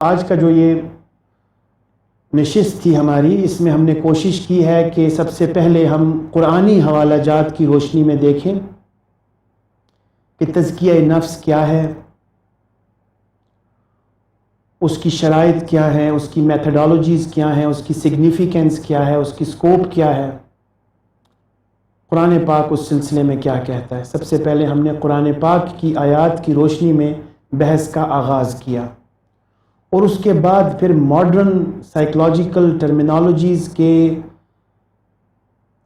آج کا جو یہ نشست تھی ہماری، اس میں ہم نے کوشش کی ہے کہ سب سے پہلے ہم قرآنی حوالہ جات کی روشنی میں دیکھیں کہ تزکیہ نفس کیا ہے، اس کی شرائط کیا ہے، اس کی میتھڈالوجیز کیا ہیں، اس کی سگنیفیکنس کیا ہے، اس کی سکوپ کیا ہے، قرآن پاک اس سلسلے میں کیا کہتا ہے۔ سب سے پہلے ہم نے قرآن پاک کی آیات کی روشنی میں بحث کا آغاز کیا، اور اس کے بعد پھر ماڈرن سائیکولوجیکل ٹرمینالوجیز کے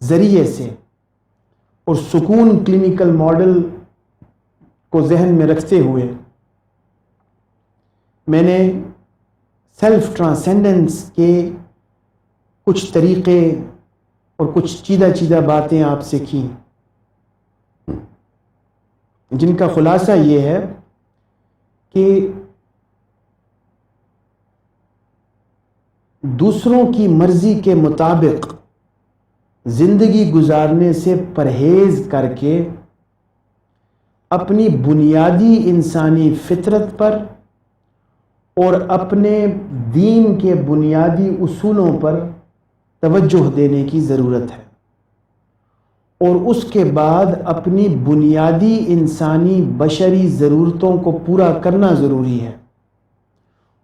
ذریعے سے اور سکون کلینیکل ماڈل کو ذہن میں رکھتے ہوئے میں نے سیلف ٹرانسینڈنس کے کچھ طریقے اور کچھ چیدہ باتیں آپ سے کی، جن کا خلاصہ یہ ہے کہ دوسروں کی مرضی کے مطابق زندگی گزارنے سے پرہیز کر کے اپنی بنیادی انسانی فطرت پر اور اپنے دین کے بنیادی اصولوں پر توجہ دینے کی ضرورت ہے، اور اس کے بعد اپنی بنیادی انسانی بشری ضرورتوں کو پورا کرنا ضروری ہے،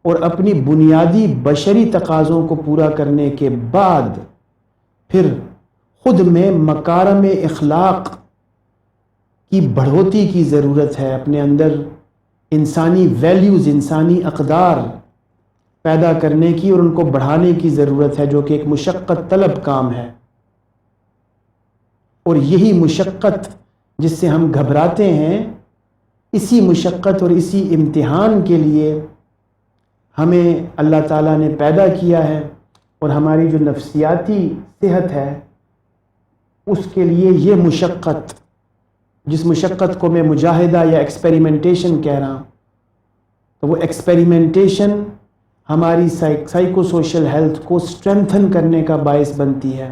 اور اپنی بنیادی بشری تقاضوں کو پورا کرنے کے بعد پھر خود میں مکارم اخلاق کی بڑھوتی کی ضرورت ہے، اپنے اندر انسانی ویلیوز، انسانی اقدار پیدا کرنے کی اور ان کو بڑھانے کی ضرورت ہے، جو کہ ایک مشقت طلب کام ہے۔ اور یہی مشقت جس سے ہم گھبراتے ہیں، اسی مشقت اور اسی امتحان کے لیے ہمیں اللہ تعالیٰ نے پیدا کیا ہے، اور ہماری جو نفسیاتی صحت ہے اس کے لیے یہ مشقت، جس مشقت کو میں مجاہدہ یا ایکسپیریمنٹیشن کہہ رہا ہوں، تو وہ ایکسپیریمنٹیشن ہماری سائیکو سوشل ہیلتھ کو اسٹرینتھن کرنے کا باعث بنتی ہے۔